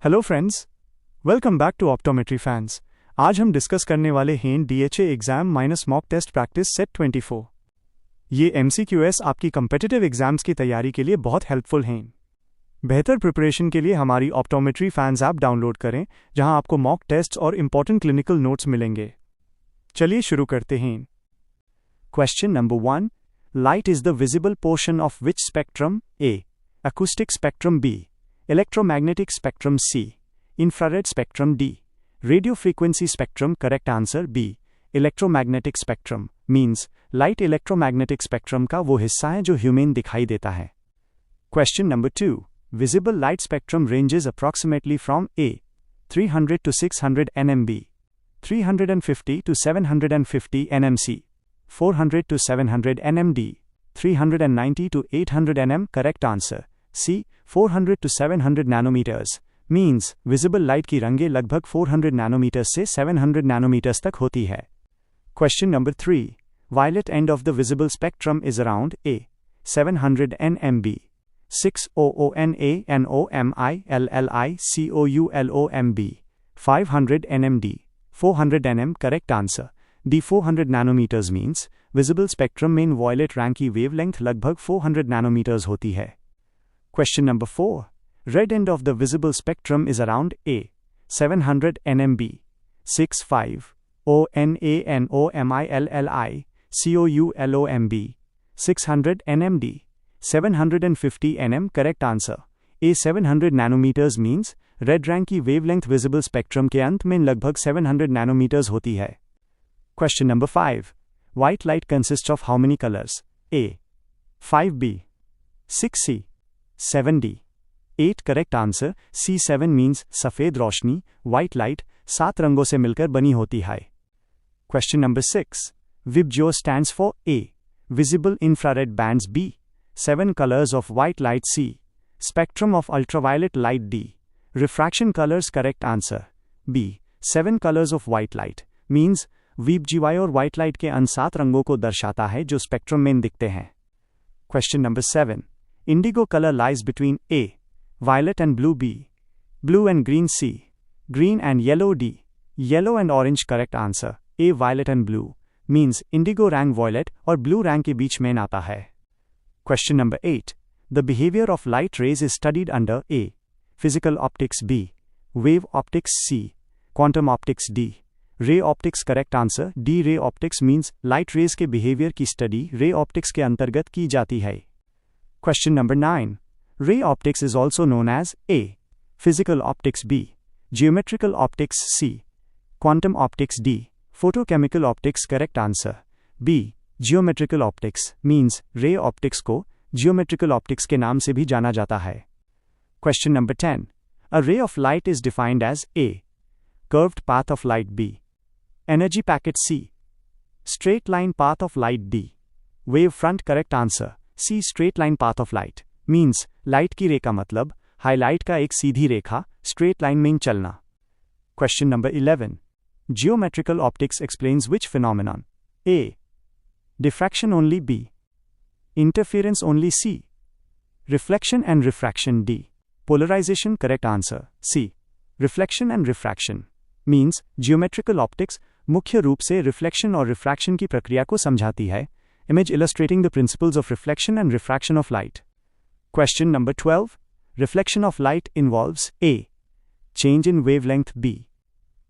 Hello friends, welcome back to optometry fans. आज हम discuss करने वाले हैं DHA exam minus mock test practice set 24। ये MCQS आपकी कम्पिटिटिव एग्जाम्स की तैयारी के लिए बहुत हेल्पफुल हैं। बेहतर प्रिपरेशन के लिए हमारी ऑप्टोमेट्री फैंस ऐप डाउनलोड करें, जहां आपको मॉक टेस्ट और इंपॉर्टेंट क्लिनिकल नोट्स मिलेंगे। चलिए शुरू करते हैं। Question number 1, light is the visible portion of which spectrum? A. Acoustic spectrum. B. Electromagnetic spectrum. C. Infrared spectrum. D. Radio frequency spectrum. Correct answer B. Electromagnetic spectrum means light electromagnetic spectrum का वो हिस्सा है जो human दिखाई देता है। Question number 2. Visible light spectrum ranges approximately from A. 300 to 600 nm. B. 350 to 750 nm. C. 400 to 700 nm. D. 390 to 800 nm. Correct answer C. 400 to 700 nanometers means visible light की रंगे लगभग 400 nanometers से 700 nanometers तक होती है। Question number 3. Violet end of the visible spectrum is around A. 700 nm. B. 600 B. 500 nm. D. 400 nm. Correct answer D. 400 nanometers means visible spectrum में violet रंग की wavelength लगभग 400 nanometers होती है। Question number 4. Red end of the visible spectrum is around A. 700 nm. B. 650 B. 600 nm. D. 750 nm. Correct answer A. 700 nanometers means red रंग की wavelength visible spectrum के अंत में लगभग 700 nanometers होती है। Question number 5. White light consists of how many colors? A. 5B. 6C. 7D. 8 correct answer C7 means सफेद रोशनी white light 7 रंगों से मिलकर बनी होती है। Question number 6. VIBGYO stands for A. Visible infrared bands. B. 7 colors of white light. C. Spectrum of ultraviolet light. D. Refraction colors. Correct answer B. 7 colors of white light means VIBGY और white light के अन्य 7 रंगों को दर्शाता है जो spectrum में दिखते हैं। Question number 7. Indigo color lies between A. Violet and blue. B. Blue and green. C. Green and yellow. D. Yellow and orange. Correct answer A. Violet and blue means indigo रंग violet और blue रंग के बीच में आता है। Question number 8. The behavior of light rays is studied under A. Physical optics. B. Wave optics. C. Quantum optics. D. Ray optics. Correct answer D. Ray optics means light rays के behavior की study ray optics के अंतर्गत की जाती है। Question number 9. Ray optics is also known as A. Physical optics. B. Geometrical optics. C. Quantum optics. D. Photochemical optics. Correct answer B. Geometrical optics means ray optics को geometrical optics के नाम से भी जाना जाता है। Question number 10. A ray of light is defined as A. Curved path of light. B. Energy packet. C. Straight line path of light. D. Wave front. Correct answer C. Straight line path of light means light की रे का मतलब highlight का एक सीधी रेखा straight line में चलना। Question number 11. Geometrical optics explains which phenomenon? A. Diffraction only. B. Interference only. C. Reflection and refraction. D. Polarization. Correct answer C. Reflection and refraction means geometrical optics मुख्य रूप से reflection और refraction की प्रक्रिया को समझाती है। Image illustrating the principles of reflection and refraction of light. Question number 12. Reflection of light involves A. Change in wavelength. B.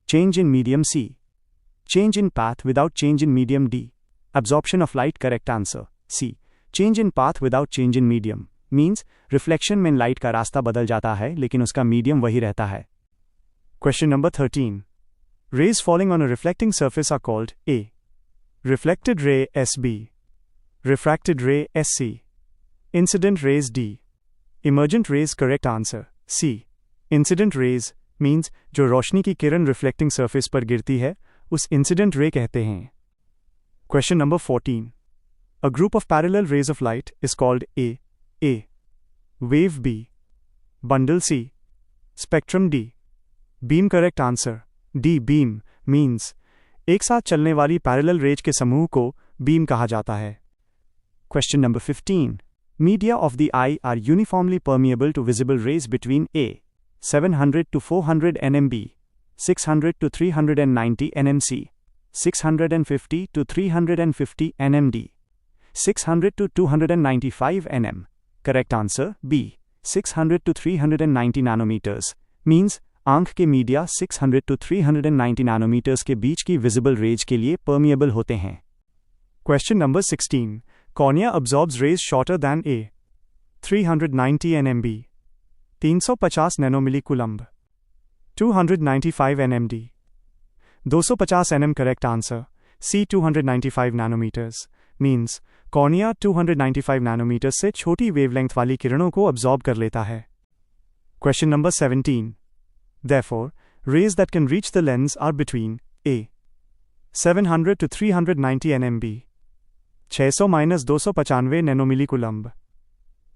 Change in medium. C. Change in path without change in medium. D. Absorption of light. Correct answer C. Change in path without change in medium means reflection में light का रास्ता बदल जाता है लेकिन उसका medium वही रहता है। Question number 13. Rays falling on a reflecting surface are called A. Reflected ray. SB. Refracted ray. SC. Incident rays. D. Emergent rays. Correct answer C. Incident rays means जो रोशनी की किरण reflecting surface पर गिरती है उस incident ray कहते हैं। Question number 14. A group of parallel rays of light is called A. Wave. B. Bundle. C. Spectrum. D. Beam. Correct answer D. Beam means एक साथ चलने वाली parallel rays के समूह को beam कहा जाता है। Question number 15. Media of the eye are uniformly permeable to visible rays between A. 700 to 400 nm B, 600 to 390 nm C, 650 to 350 nm D, 600 to 295 nm. Correct answer B. 600 to 390 nanometers means आंख के media 600 to 390 nanometers के बीच की visible raise के लिए permeable होते हैं. Question number 16. Cornea absorbs rays shorter than A. 390 nm B, 350 nanomilicoulamb, 295 nm D, 250 nm. Correct answer C. 295 nanometers means cornea 295 nanometre से छोटी वेवलेंथ वाली किरणों को अब्जॉर्ब कर लेता है. Question number 17. Therefore, rays that can reach the lens are between A. 700 to 390 nm B, 600-295 nanomilicoulamb,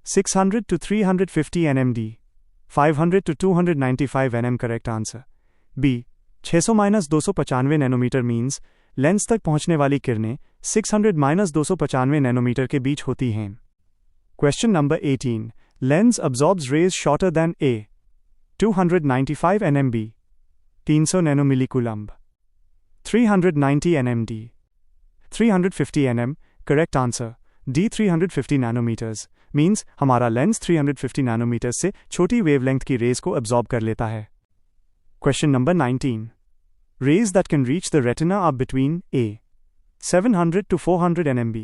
600 to 350 nm D, 500 to 295 nm. Correct answer B. 600-295 nanometre means lens तक पहुंचने वाली किरणें 600-295 नैनोमीटर के बीच होती हैं. Question number 18. Lens absorbs rays shorter than A. 295 nm B, 300 nanomilicoulamb, 390 nm D, 350 nm. Correct answer D. 350 nanometers means हमारा lens 350 nanometre से छोटी वेवलेंथ की रेज को अब्जॉर्ब कर लेता है. Question number 19. Rays that can reach the retina are between A. 700 to 400 nm B,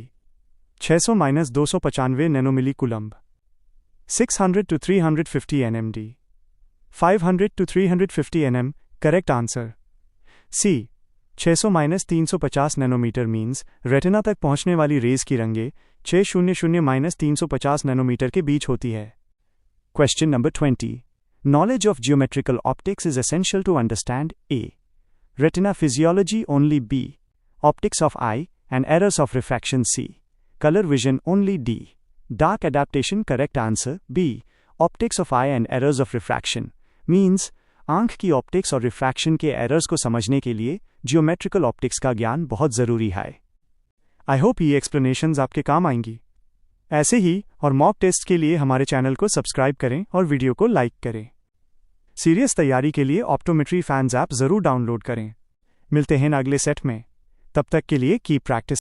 600-295 nanomilicoulamb, 600 to 350 nm D, 500 to 350 nm. Correct answer C. 600-350 nanometre means retina तक पहुंचने वाली रेज की रंगे 600-350 नैनोमीटर के बीच होती है. Question number 20. Knowledge of geometrical optics is essential to understand A. Retina physiology only B. Optics of eye and errors of refraction C. Color vision only D. Dark adaptation. Correct answer B. Optics of eye and errors of refraction means आंख की optics और refraction के errors को समझने के लिए geometrical optics का ज्ञान बहुत ज़रूरी है. आई होप ये एक्सप्लेनेशंस आपके काम आएंगी. ऐसे ही और मॉक टेस्ट के लिए हमारे चैनल को सब्सक्राइब करें और वीडियो को लाइक करें. सीरियस तैयारी के लिए ऑप्टोमेट्री फैंस ऐप ज़रूर डाउनलोड करें. मिलते हैं अगले सेट में. तब तक के लिए कीप प्रैक्टिस.